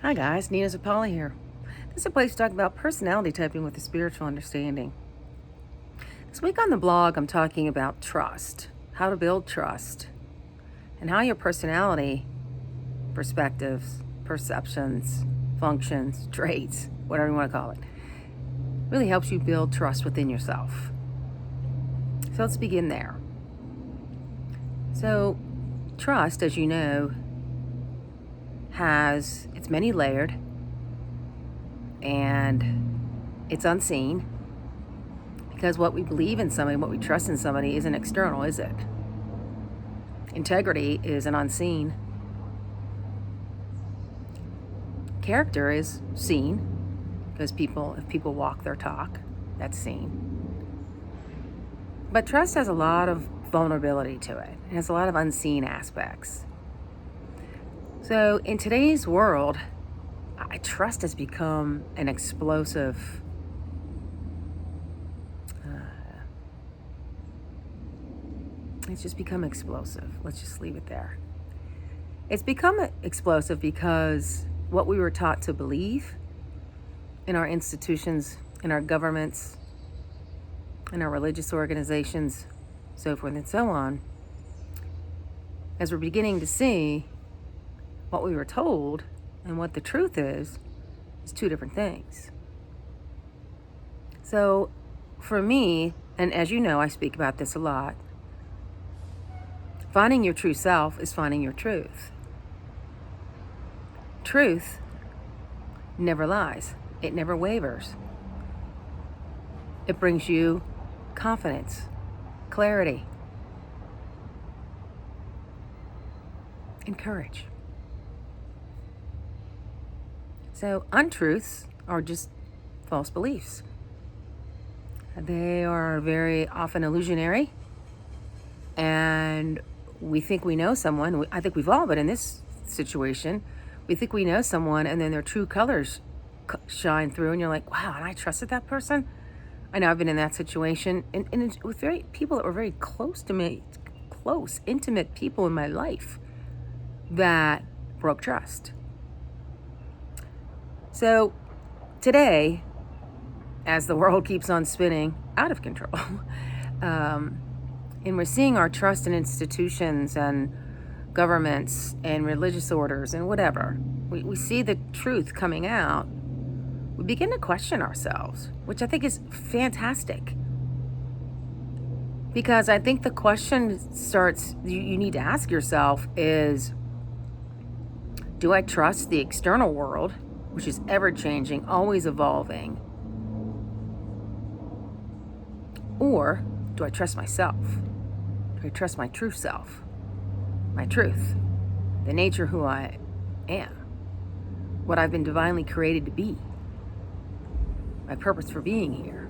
Hi guys, Nina Zapala here. This is a place to talk about personality typing with a spiritual understanding. This week on the blog, I'm talking about trust, how to build trust, and how your personality, perspectives, perceptions, functions, traits, whatever you want to call it, really helps you build trust within yourself. So let's begin there. So, trust, as you know, it's many layered and it's unseen because what we believe in somebody, what we trust in somebody isn't external, is it? Integrity is an unseen. Character is seen because if people walk their talk, that's seen. But trust has a lot of vulnerability to it. It has a lot of unseen aspects. So in today's world, trust has become an explosive it's just become explosive. Let's just leave it there. It's become explosive because what we were taught to believe in our institutions, in our governments, in our religious organizations, so forth and so on, as we're beginning to see what we were told and what the truth is two different things. So for me, and as you know, I speak about this a lot, finding your true self is finding your truth. Truth never lies. It never wavers. It brings you confidence, clarity, and courage. So untruths are just false beliefs. They are very often illusionary, and we think we know someone. I think we've all been in this situation. We think we know someone, and then their true colors shine through, and you're like, wow, and I trusted that person? I know I've been in that situation, and it's with people that were very close to me, intimate people in my life that broke trust. So today, as the world keeps on spinning out of control, and we're seeing our trust in institutions and governments and religious orders and whatever, we see the truth coming out, we begin to question ourselves, which I think is fantastic. Because I think the question starts, you need to ask yourself is, do I trust the external world, which is ever-changing, always evolving? Or do I trust myself? Do I trust my true self? My truth, the nature who I am, what I've been divinely created to be, my purpose for being here.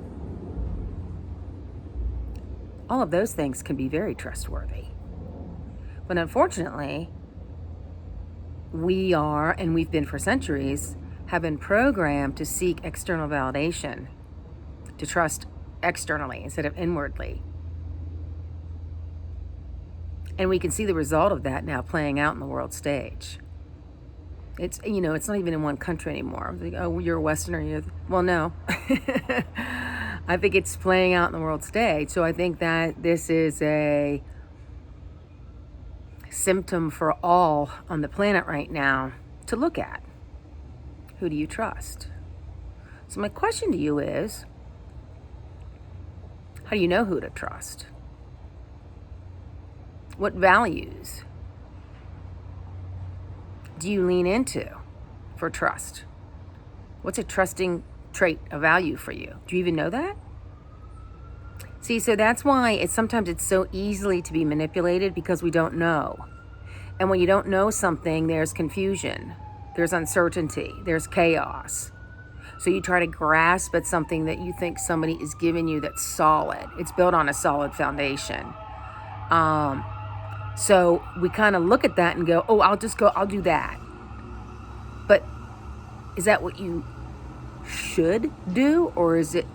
All of those things can be very trustworthy. But unfortunately, we are, and we've been for centuries, have been programmed to seek external validation, to trust externally instead of inwardly. And we can see the result of that now playing out in the world stage. It's not even in one country anymore. Like, oh, you're a Westerner. Well, no. I think it's playing out in the world stage. So I think that this is a symptom for all on the planet right now to look at. Who do you trust? So my question to you is, how do you know who to trust? What values do you lean into for trust? What's a trusting trait, a value for you? Do you even know that? See, so that's why sometimes it's so easily to be manipulated, because we don't know. And when you don't know something, there's confusion, there's uncertainty, there's chaos. So you try to grasp at something that you think somebody is giving you that's solid. It's built on a solid foundation. So we kind of look at that and go, oh, I'll do that. But is that what you should do, or is it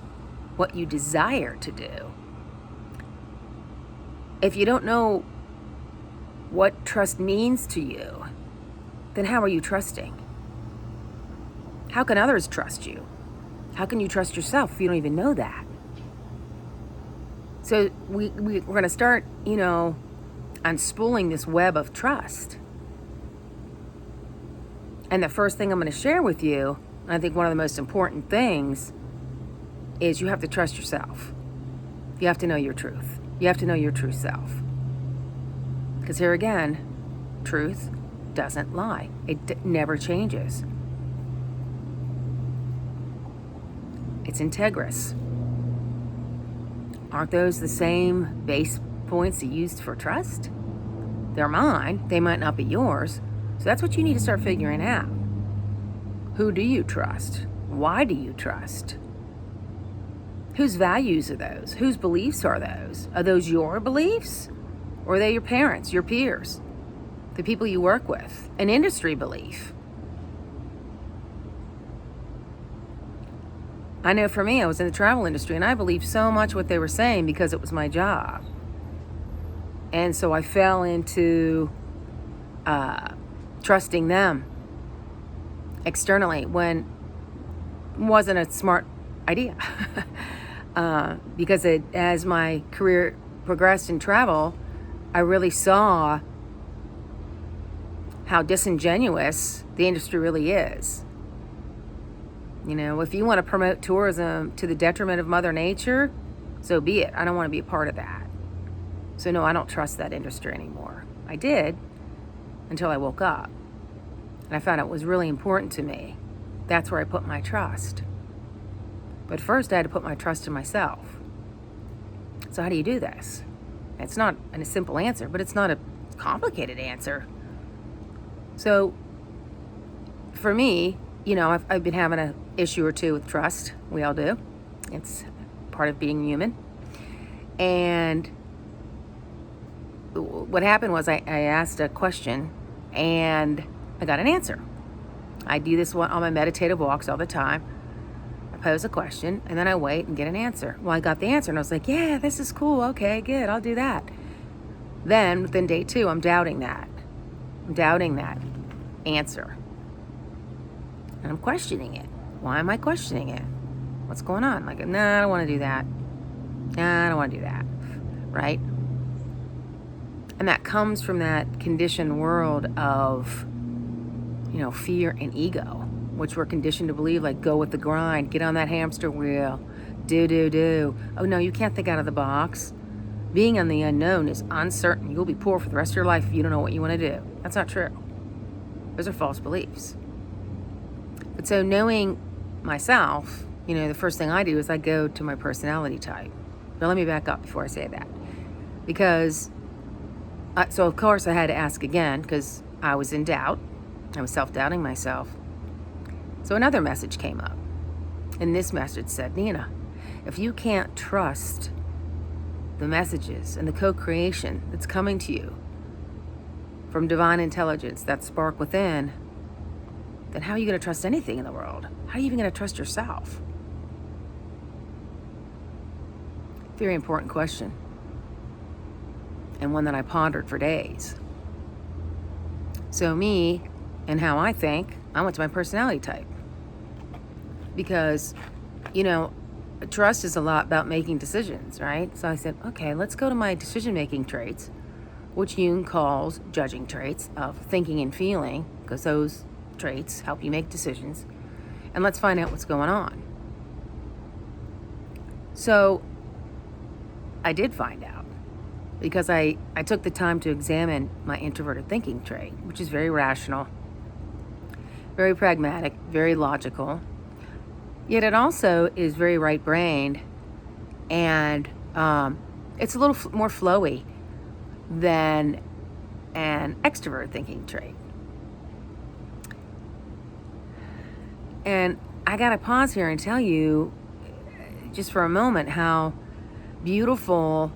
what you desire to do? If you don't know what trust means to you, then how are you trusting? how can others trust you? How can you trust yourself if you don't even know that? So we're going to start, unspooling this web of trust. And the first thing I'm going to share with you, I think one of the most important things, is you have to trust yourself. You have to know your truth. You have to know your true self. Because here again, truth doesn't lie. It never changes. It's integrous. Aren't those the same base points you used for trust? They're mine. They might not be yours. So that's what you need to start figuring out. Who do you trust? Why do you trust? Whose values are those? Whose beliefs are those? Are those your beliefs? Or are they your parents, your peers, the people you work with? An industry belief? I know for me, I was in the travel industry and I believed so much what they were saying because it was my job. And so I fell into trusting them externally when it wasn't a smart idea. Because as my career progressed in travel, I really saw how disingenuous the industry really is. If you want to promote tourism to the detriment of Mother Nature, so be it. I don't want to be a part of that. So no, I don't trust that industry anymore. I did until I woke up. And I found it was really important to me. That's where I put my trust. But first I had to put my trust in myself. So how do you do this? It's not a simple answer, but it's not a complicated answer. So for me, I've been having an issue or two with trust. We all do. It's part of being human. And what happened was I asked a question and I got an answer. I do this on my meditative walks all the time. I pose a question and then I wait and get an answer. Well, I got the answer and I was like, yeah, this is cool. Okay, good. I'll do that. Then within day 2, I'm doubting that. I'm doubting that answer. And I'm questioning it. Why am I questioning it? What's going on? Like, nah, I don't want to do that. Nah, I don't want to do that. Right? And that comes from that conditioned world of, fear and ego, which we're conditioned to believe, like, go with the grind, get on that hamster wheel, do. Oh, no, you can't think out of the box. Being on the unknown is uncertain. You'll be poor for the rest of your life if you don't know what you want to do. That's not true. Those are false beliefs. But so knowing myself, the first thing I do is I go to my personality type. But let me back up before I say that. Because, so of course I had to ask again because I was in doubt. I was self-doubting myself. So another message came up. And this message said, Nina, if you can't trust the messages and the co-creation that's coming to you from divine intelligence, that spark within, then how are you going to trust anything in the world? How are you even going to trust yourself? Very important question. And one that I pondered for days. So me and how I think, I went to my personality type. Because, trust is a lot about making decisions, right? So I said, okay, let's go to my decision-making traits, which Jung calls judging traits of thinking and feeling, because those traits help you make decisions. And let's find out what's going on. So I did find out because I took the time to examine my introverted thinking trait, which is very rational, very pragmatic, very logical. Yet it also is very right-brained, and it's a little more flowy than an extrovert thinking trait. And I got to pause here and tell you just for a moment how beautiful,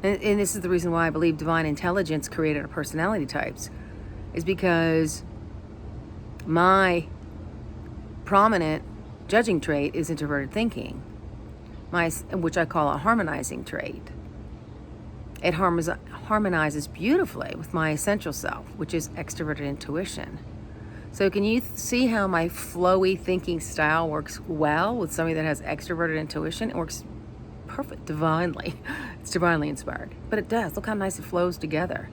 and this is the reason why I believe divine intelligence created our personality types, is because my prominent judging trait is introverted thinking, which I call a harmonizing trait. It harmonizes beautifully with my essential self, which is extroverted intuition. So can you see how my flowy thinking style works well with somebody that has extroverted intuition? It works perfect, divinely. It's divinely inspired. But it does. Look how nice it flows together.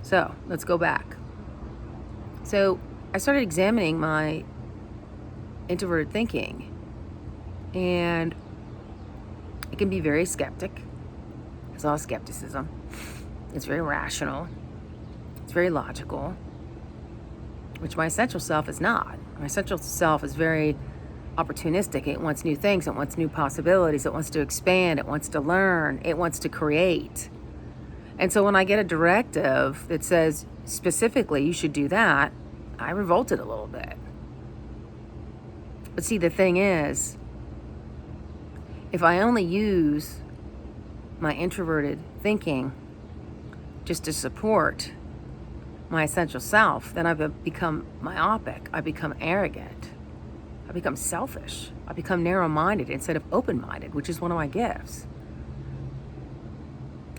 So let's go back. So I started examining my introverted thinking, and it can be very skeptic. It's all skepticism. It's very rational. It's very logical, which my essential self is not. My essential self is very opportunistic. It wants new things. It wants new possibilities. It wants to expand. It wants to learn. It wants to create. And so when I get a directive that says specifically you should do that, I revolted a little bit. But see, the thing is, if I only use my introverted thinking just to support my essential self, then I've become myopic. I become arrogant. I become selfish. I become narrow-minded instead of open-minded, which is one of my gifts.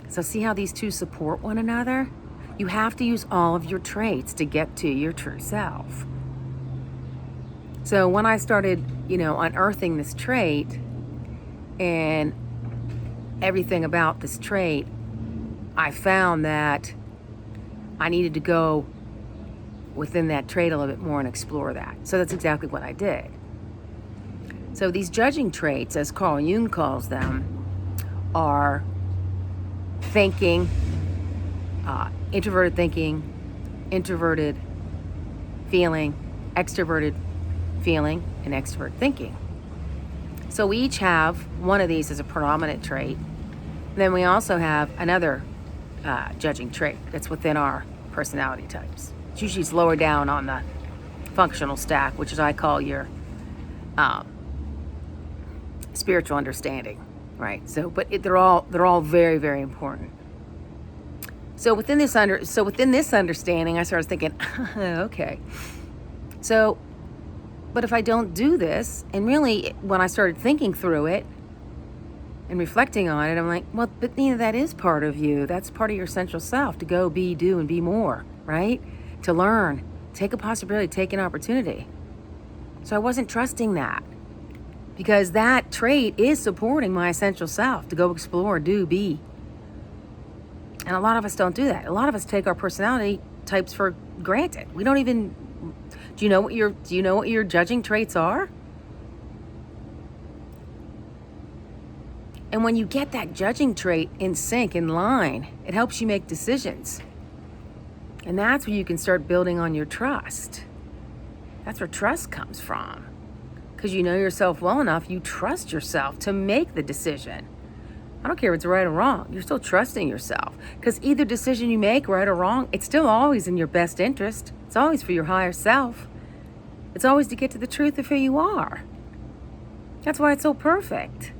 So see how these two support one another? You have to use all of your traits to get to your true self. So when I started, unearthing this trait and everything about this trait, I found that I needed to go within that trait a little bit more and explore that. So that's exactly what I did. So these judging traits, as Carl Jung calls them, are thinking, introverted thinking, introverted feeling, extroverted feeling, and extrovert thinking. So we each have one of these as a predominant trait. Then we also have another judging trait that's within our personality types. It's usually lower down on the functional stack, which is I call your spiritual understanding, right? So, but they're all very, very important. So within this understanding, I started thinking, okay. So, but if I don't do this, and really, when I started thinking through it and reflecting on it, I'm like, well, but Nina, that is part of you. That's part of your central self, to go, be, do, and be more, right? To learn, take a possibility, take an opportunity. So I wasn't trusting that, because that trait is supporting my essential self, to go explore, do, be. And a lot of us don't do that. A lot of us take our personality types for granted. We don't even, do you know what your judging traits are? And when you get that judging trait in sync, in line, it helps you make decisions. And that's where you can start building on your trust. That's where trust comes from. Because you know yourself well enough, you trust yourself to make the decision. I don't care if it's right or wrong. You're still trusting yourself. Because either decision you make, right or wrong, it's still always in your best interest. It's always for your higher self. It's always to get to the truth of who you are. That's why it's so perfect.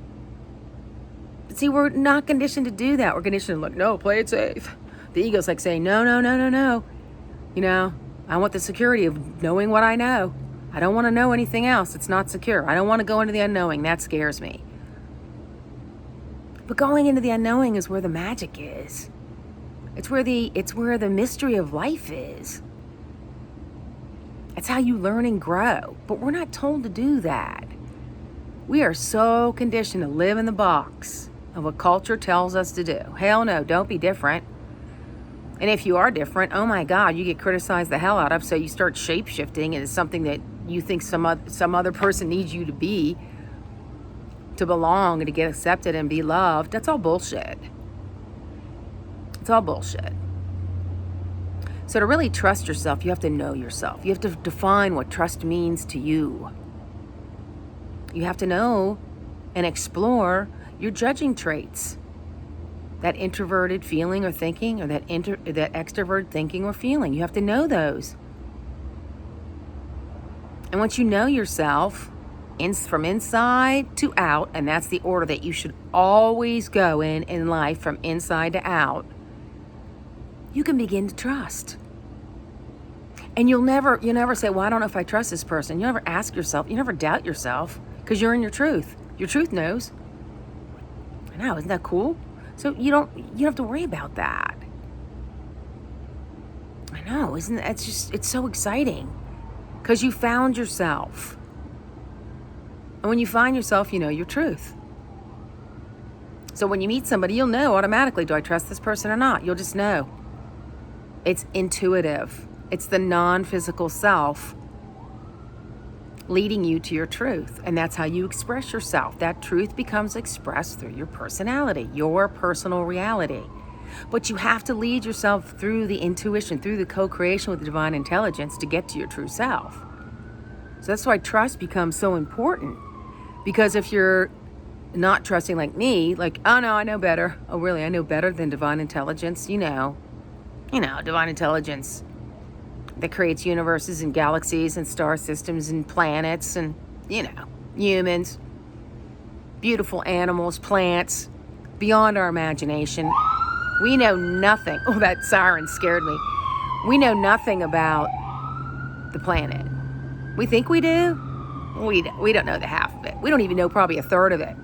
But see, we're not conditioned to do that. We're conditioned to look, no, play it safe. The ego's like saying, no. I want the security of knowing what I know. I don't want to know anything else. It's not secure. I don't want to go into the unknowing. That scares me. But going into the unknowing is where the magic is. It's where the mystery of life is. It's how you learn and grow. But we're not told to do that. We are so conditioned to live in the box of what culture tells us to do. Hell no, don't be different. And if you are different, oh my God, you get criticized the hell out of, so you start shape-shifting into something that you think some other person needs you to be, to belong and to get accepted and be loved. That's all bullshit. It's all bullshit. So to really trust yourself, you have to know yourself. You have to define what trust means to you. You have to know and explore your judging traits. That introverted feeling or thinking, or that extroverted thinking or feeling. You have to know those. And once you know yourself, from inside to out, and that's the order that you should always go in life, from inside to out, you can begin to trust. And you'll never say, well, I don't know if I trust this person. You never ask yourself, you never doubt yourself, because you're in your truth. Your truth knows. I know, isn't that cool? So you don't have to worry about that. I No, isn't that, it's so exciting because you found yourself. And when you find yourself, you know your truth. So when you meet somebody, you'll know automatically, do I trust this person or not? You'll just know. It's intuitive. It's the non-physical self leading you to your truth. And that's how you express yourself. That truth becomes expressed through your personality, your personal reality. But you have to lead yourself through the intuition, through the co-creation with the divine intelligence to get to your true self. So that's why trust becomes so important. Because if you're not trusting like me, like, oh no, I know better. Oh really, I know better than divine intelligence. You know, divine intelligence that creates universes and galaxies and star systems and planets and, humans, beautiful animals, plants, beyond our imagination. We know nothing. Oh, that siren scared me. We know nothing about the planet. We think we do. We don't know the half of it. We don't even know probably a third of it.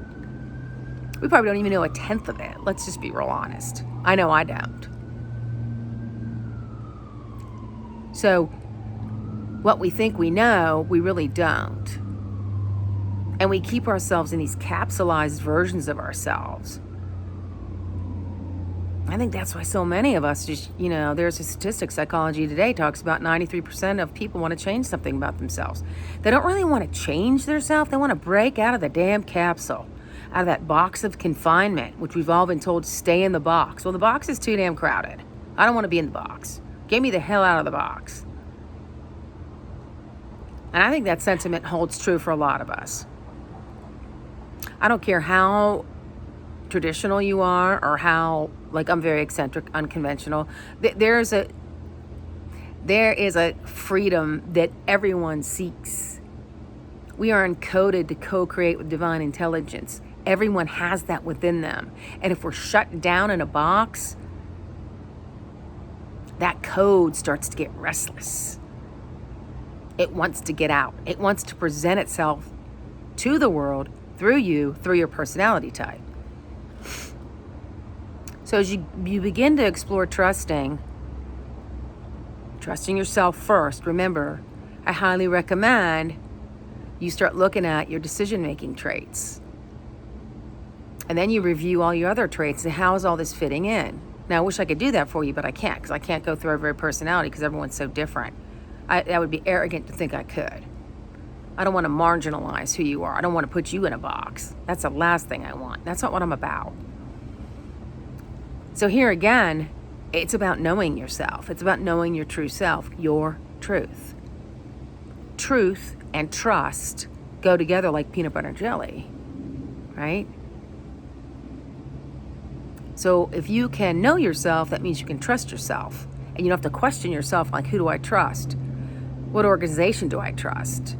We probably don't even know a tenth of it. Let's just be real honest. I know I don't. So what we think we know, we really don't. And we keep ourselves in these capsulized versions of ourselves. I think that's why so many of us just, there's a statistic, Psychology Today talks about 93% of people want to change something about themselves. They don't really want to change themselves. They want to break out of the damn capsule, out of that box of confinement, which we've all been told to stay in the box. Well, the box is too damn crowded. I don't want to be in the box. Get me the hell out of the box. And I think that sentiment holds true for a lot of us. I don't care how traditional you are or how, I'm very eccentric, unconventional. There is a freedom that everyone seeks. We are encoded to co-create with divine intelligence. Everyone has that within them. And if we're shut down in a box, that code starts to get restless. It wants to get out. It wants to present itself to the world through you, through your personality type. So as you begin to explore trusting yourself first, remember, I highly recommend you start looking at your decision-making traits. And then you review all your other traits and how is all this fitting in? Now, I wish I could do that for you, but I can't, because I can't go through every personality because everyone's so different. That would be arrogant to think I could. I don't want to marginalize who you are. I don't want to put you in a box. That's the last thing I want. That's not what I'm about. So here again, it's about knowing yourself. It's about knowing your true self, your truth. Truth and trust go together like peanut butter and jelly, right? So if you can know yourself, that means you can trust yourself. And you don't have to question yourself, like, who do I trust? What organization do I trust?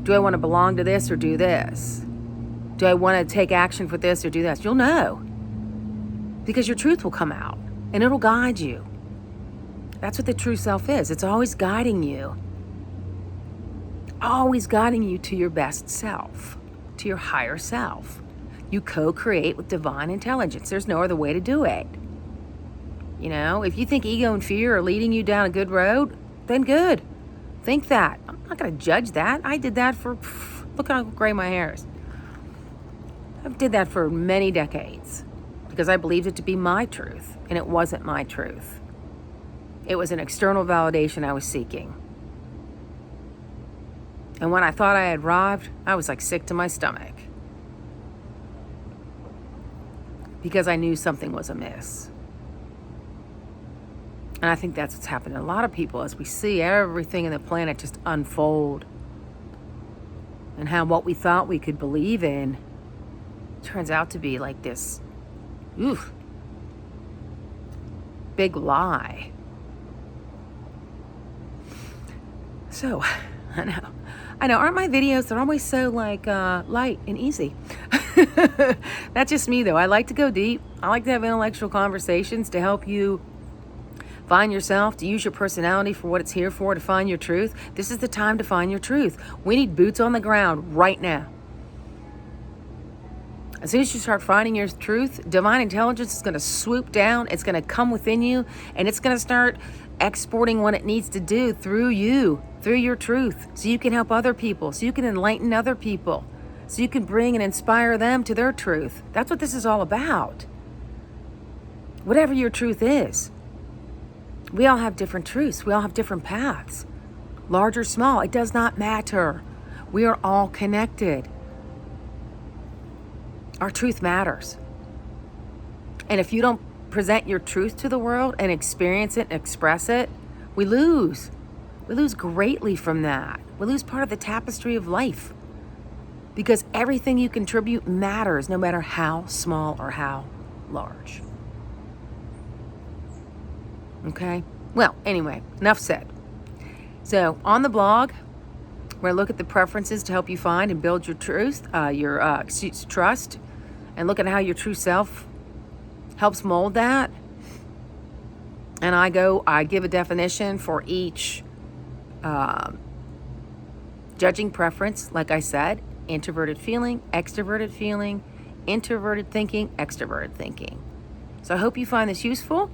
Do I want to belong to this or do this? Do I want to take action for this or do this? You'll know. Because your truth will come out and it'll guide you. That's what the true self is. It's always guiding you. Always guiding you to your best self, to your higher self. You co-create with divine intelligence. There's no other way to do it. If you think ego and fear are leading you down a good road, then good. Think that. I'm not going to judge that. I did that look how gray my hair is. I did that for many decades because I believed it to be my truth, and it wasn't my truth. It was an external validation I was seeking. And when I thought I had arrived, I was sick to my stomach because I knew something was amiss. And I think that's what's happened to a lot of people as we see everything in the planet just unfold. And how what we thought we could believe in turns out to be like this, big lie. So, I know, aren't my videos, they're always so light and easy. That's just me though. I like to go deep. I like to have intellectual conversations to help you find yourself, to use your personality for what it's here for, to find your truth. This is the time to find your truth. We need boots on the ground right now. As soon as you start finding your truth, divine intelligence is going to swoop down. It's going to come within you, and it's going to start exporting what it needs to do through you, through your truth, so you can help other people, so you can enlighten other people, so you can bring and inspire them to their truth. That's what this is all about. Whatever your truth is. We all have different truths. We all have different paths. Large or small, it does not matter. We are all connected. Our truth matters. And if you don't present your truth to the world and experience it and express it, we lose. We lose greatly from that. We lose part of the tapestry of life. Because everything you contribute matters, no matter how small or how large. Okay? Well, anyway, enough said. So, on the blog, where I look at the preferences to help you find and build your truth, trust, and look at how your true self helps mold that. And I give a definition for each judging preference, like I said, introverted feeling, extroverted feeling, introverted thinking, extroverted thinking. So I hope you find this useful.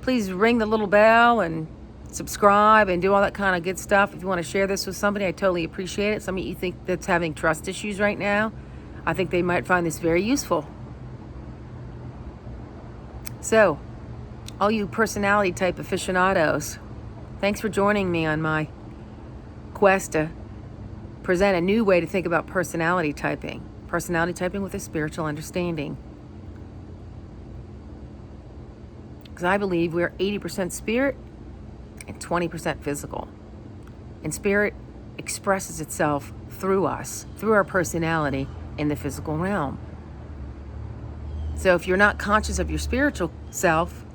Please ring the little bell and subscribe and do all that kind of good stuff. If you want to share this with somebody, I totally appreciate it. Somebody you think that's having trust issues right now, I think they might find this very useful. So, all you personality type aficionados, thanks for joining me on my quest to present a new way to think about personality typing. Personality typing with a spiritual understanding. Because I believe we're 80% spirit and 20% physical. And spirit expresses itself through us, through our personality in the physical realm. So if you're not conscious of your spiritual self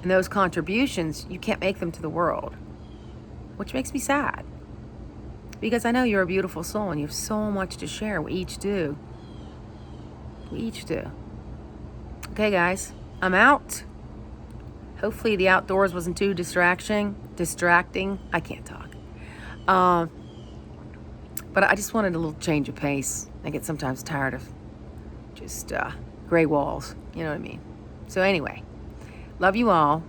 and those contributions, you can't make them to the world, which makes me sad. Because I know you're a beautiful soul and you have so much to share. We each do. We each do. Okay, guys, I'm out. Hopefully the outdoors wasn't too distracting. I can't talk. But I just wanted a little change of pace. I get sometimes tired of just gray walls. You know what I mean? So anyway, love you all.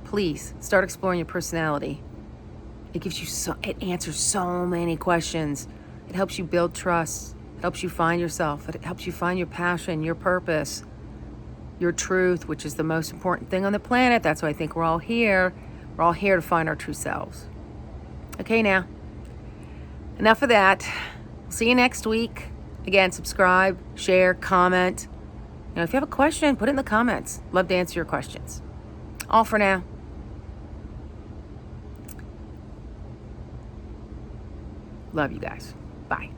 Please start exploring your personality. It gives you it answers so many questions. It helps you build trust. It helps you find yourself. It helps you find your passion, your purpose, your truth, which is the most important thing on the planet. That's why I think we're all here. We're all here to find our true selves. Okay, now, enough of that. See you next week. Again, subscribe, share, comment. If you have a question, put it in the comments. Love to answer your questions. All for now. Love you guys. Bye.